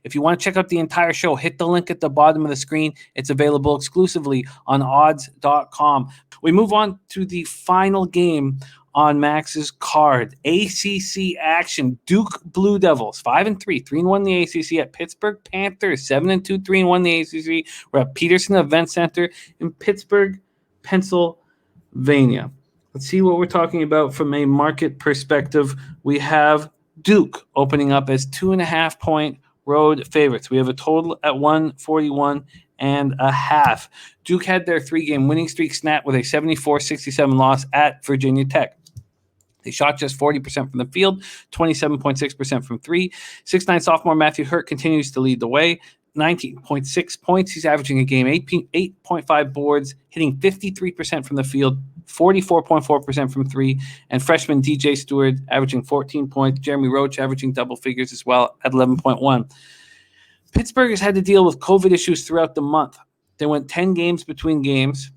If you want to check out the entire show, hit the link at the bottom of the screen. It's available exclusively on odds.com. We move on to the final game on Max's card. ACC action. Duke Blue Devils, 5-3, 3-1 the ACC at Pittsburgh Panthers, 7-2, 3-1 the ACC. We're at Petersen Event Center in Pittsburgh, Pennsylvania. Let's see what we're talking about from a market perspective. We have Duke opening up as 2.5-point road favorites. We have a total at 141.5. Duke had their 3-game winning streak snapped with a 74-67 loss at Virginia Tech. They shot just 40% from the field, 27.6% from three. 6'9" sophomore Matthew Hurt continues to lead the way. 19.6 points. He's averaging a game, 8.5 boards, hitting 53% from the field, 44.4% from three. And freshman DJ Stewart averaging 14 points. Jeremy Roach averaging double figures as well at 11.1. Pittsburgh has had to deal with COVID issues throughout the month. They went 10 games between games,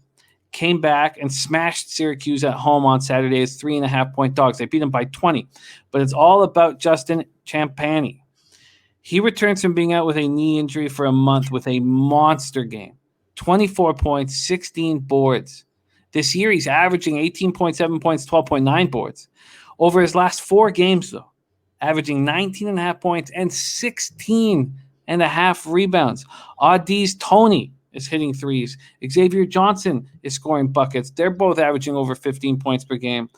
came back and smashed Syracuse at home on Saturday as 3.5-point dogs. They beat them by 20. But it's all about Justin Champagnie. He returns from being out with a knee injury for a month with a monster game. 24 points, 16 boards. This year, he's averaging 18.7 points, 12.9 boards. Over his last 4 games, though, averaging 19.5 points and 16.5 rebounds. Audi's Tony is hitting threes. Xavier Johnson is scoring buckets. They're both averaging over 15 points per game.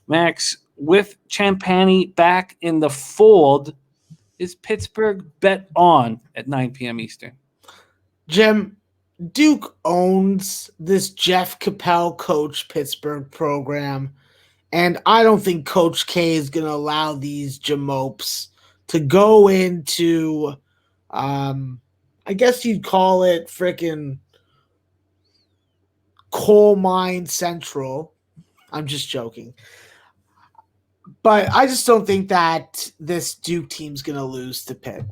Max, with Champagnie back in the fold, is Pittsburgh bet on at 9 p.m. Eastern? Jim, Duke owns this Jeff Capel coach Pittsburgh program, and I don't think Coach K is going to allow these jamopes to go into, I guess you'd call it frickin' coal mine central. I'm just joking. But I just don't think that this Duke team's going to lose to Pitt.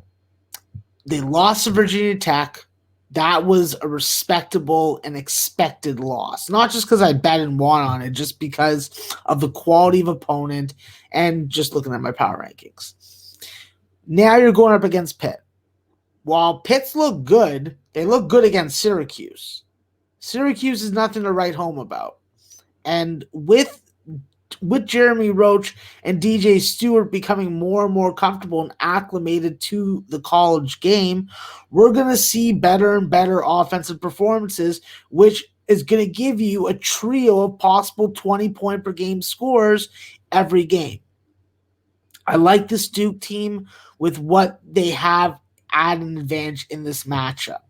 They lost to Virginia Tech. That was a respectable and expected loss. Not just because I bet and won on it, just because of the quality of opponent and just looking at my power rankings. Now you're going up against Pitt. While Pitts look good, they look good against Syracuse. Syracuse is nothing to write home about. And with Jeremy Roach and DJ Stewart becoming more and more comfortable and acclimated to the college game, we're going to see better and better offensive performances, which is going to give you a trio of possible 20-point per game scores every game. I like this Duke team with what they have at an advantage in this matchup.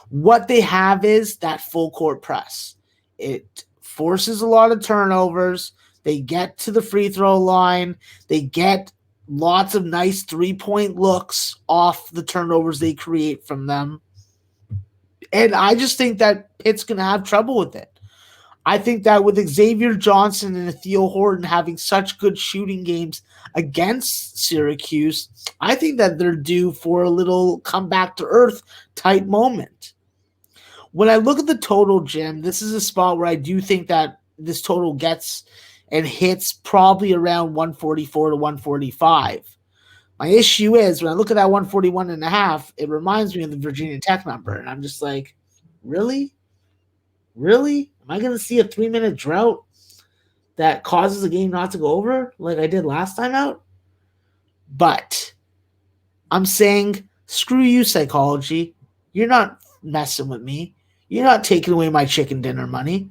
What they have is that full court press. It forces a lot of turnovers. They get to the free throw line. They get lots of nice 3-point looks off the turnovers they create from them. And I just think that Pitt's going to have trouble with it. I think that with Xavier Johnson and Theo Horton having such good shooting games against Syracuse, I think that they're due for a little come back to earth type moment. When I look at the total, Jim, this is a spot where I do think that this total gets and hits probably around 144 to 145. My issue is when I look at that 141.5, it reminds me of the Virginia Tech number. And I'm just like, really? Really? Am I going to see a 3-minute drought that causes a game not to go over like I did last time out? But I'm saying, screw you, psychology. You're not messing with me. You're not taking away my chicken dinner money.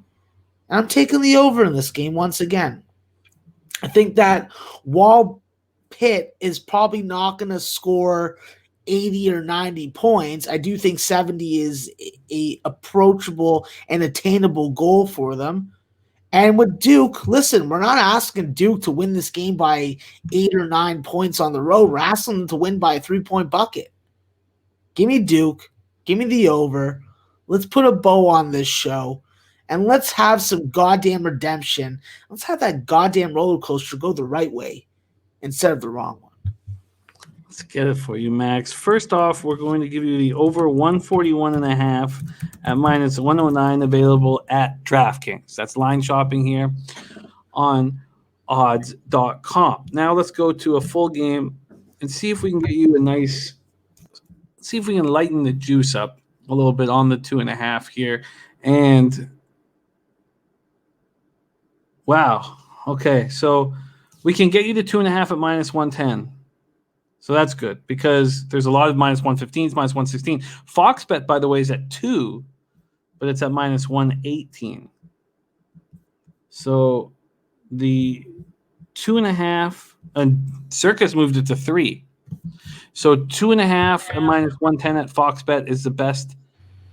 And I'm taking the over in this game once again. I think that while Pitt is probably not going to score 80 or 90 points, I do think 70 is a approachable and attainable goal for them. And with Duke, listen, we're not asking Duke to win this game by 8 or 9 points on the road. We're asking them to win by a 3-point bucket. Give me Duke. Give me the over. Let's put a bow on this show. And let's have some goddamn redemption. Let's have that goddamn roller coaster go the right way instead of the wrong one. Let's get it for you, Max. First off, we're going to give you the over 141.5 at minus 109 available at DraftKings. That's line shopping here on odds.com. Now let's go to a full game and see if we can get you a nice see if we can lighten the juice up a little bit on the 2.5 here. And wow. Okay. So we can get you to 2.5 at -110. So that's good because there's a lot of -115s, -116. Fox bet, by the way, is at 2, but it's at -118. So the 2.5 and Circus moved it to 3. So 2.5 at -110 at Fox bet is the best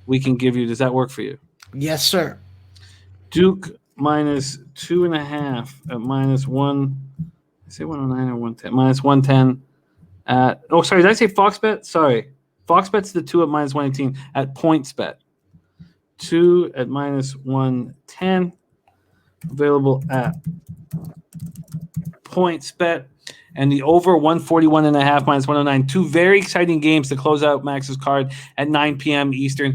we can give you. Does that work for you? Yes, sir. Duke -2.5 at -1. I say 109 or 110. -110 at. Oh, sorry. Did I say Fox bet? Sorry. Fox bet's the 2 at -118 at points bet. 2 at -110. Available at points bet. And the over 141.5 -109. 2 very exciting games to close out Max's card at 9 p.m. Eastern.